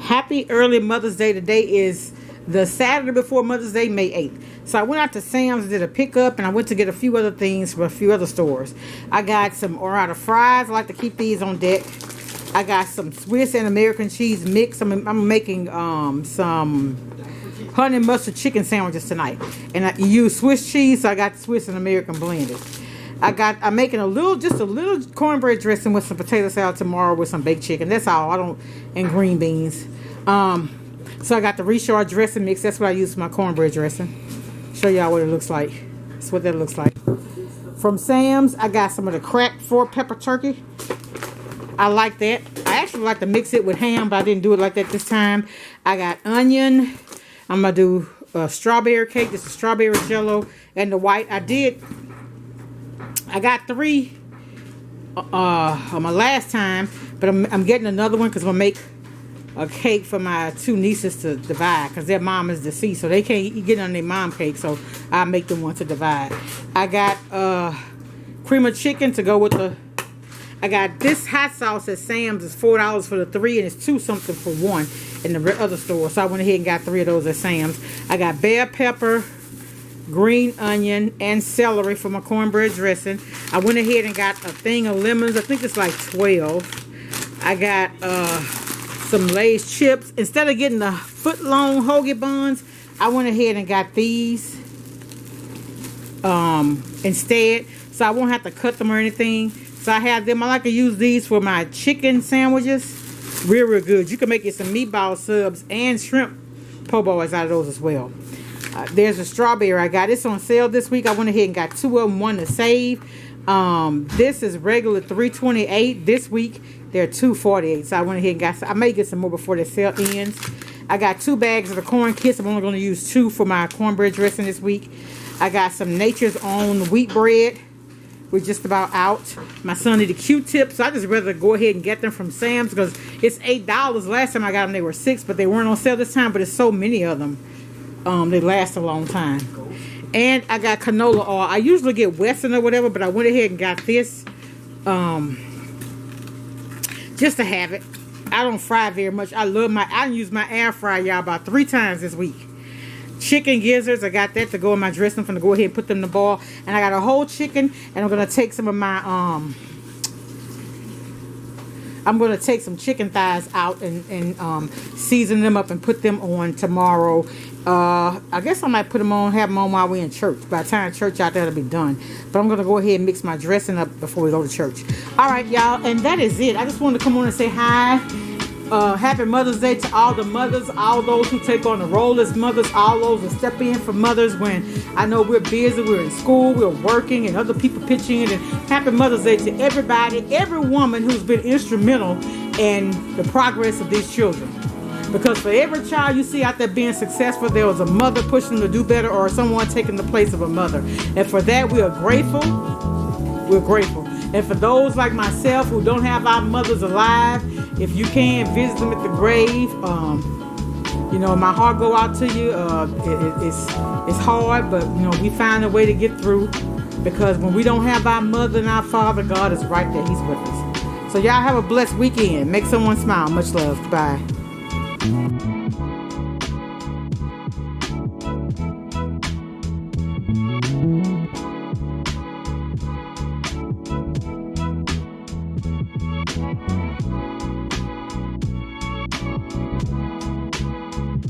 Happy early Mother's Day. Today is the Saturday before Mother's Day, May 8th. So I went out to Sam's, did a pickup, and I went to get a few other things from a few other stores. I got some Orada fries. I like to keep these on deck. I got some Swiss and American cheese mix. I'm making some honey mustard chicken sandwiches tonight. And I use Swiss cheese, so I got Swiss and American blended. I'm making just a little cornbread dressing with some potato salad tomorrow with some baked chicken. That's all. And green beans. So I got the Richard dressing mix. That's what I use for my cornbread dressing. Show y'all what it looks like. That's what that looks like. From Sam's, I got some of the cracked 4-pepper turkey. I like that. I actually like to mix it with ham, but I didn't do it like that this time. I got onion. I'm going to do a strawberry cake. This is strawberry jello and the white. I got 3 on my last time, but I'm getting another one because I'm going to make a cake for my 2 nieces to divide because their mom is deceased, so they can't get on their mom cake, so I'll make them one to divide. I got cream of chicken to go with I got this hot sauce at Sam's. It's $4 for the 3, and it's 2 something for 1 in the other store, so I went ahead and got 3 of those at Sam's. I got bell pepper, green onion, and celery for my cornbread dressing. I went ahead and got a thing of lemons. I think it's like 12. I got some Lay's chips. Instead of getting the foot-long hoagie buns, I went ahead and got these instead, so I won't have to cut them or anything. So I have them. I like to use these for my chicken sandwiches. Real good. You can make it some meatball subs and shrimp po' boys out of those as well. There's a strawberry I got. It's on sale this week. I went ahead and got 2 of them, one to save. This is regular $3.28. This week they're $2.48. So I went ahead and got some. I may get some more before the sale ends. I got 2 bags of the corn kits. I'm only going to use 2 for my cornbread dressing this week. I got some Nature's Own wheat bread. We're just about out. My son needed Q-tips, so I just rather go ahead and get them from Sam's because it's $8. Last time I got them, they were $6, but they weren't on sale this time. But there's so many of them. They last a long time. And I got canola oil. I usually get Western or whatever, but I went ahead and got this just to have it. I don't fry very much. I use my air fryer, y'all, about 3 times this week. Chicken gizzards, I got that to go in my dressing. I'm going to go ahead and put them in the bowl. And I got a whole chicken, and I'm going to take some of my I'm going to take some chicken thighs out and season them up and put them on tomorrow. I guess I might have them on while we're in church. By the time church out there, it'll be done. But I'm going to go ahead and mix my dressing up before we go to church. All right, y'all, and that is it. I just wanted to come on and say hi. Happy Mother's Day to all the mothers, all those who take on the role as mothers, all those that step in for mothers when I know we're busy, we're in school, we're working, and other people pitching in. And happy Mother's Day to everybody, every woman who's been instrumental in the progress of these children. Because for every child you see out there being successful, there was a mother pushing them to do better or someone taking the place of a mother. And for that, we are grateful. We're grateful. And for those like myself who don't have our mothers alive, if you can, visit them at the grave. My heart go out to you. It's hard, but, we find a way to get through. Because when we don't have our mother and our father, God is right there. He's with us. So y'all have a blessed weekend. Make someone smile. Much love. Bye.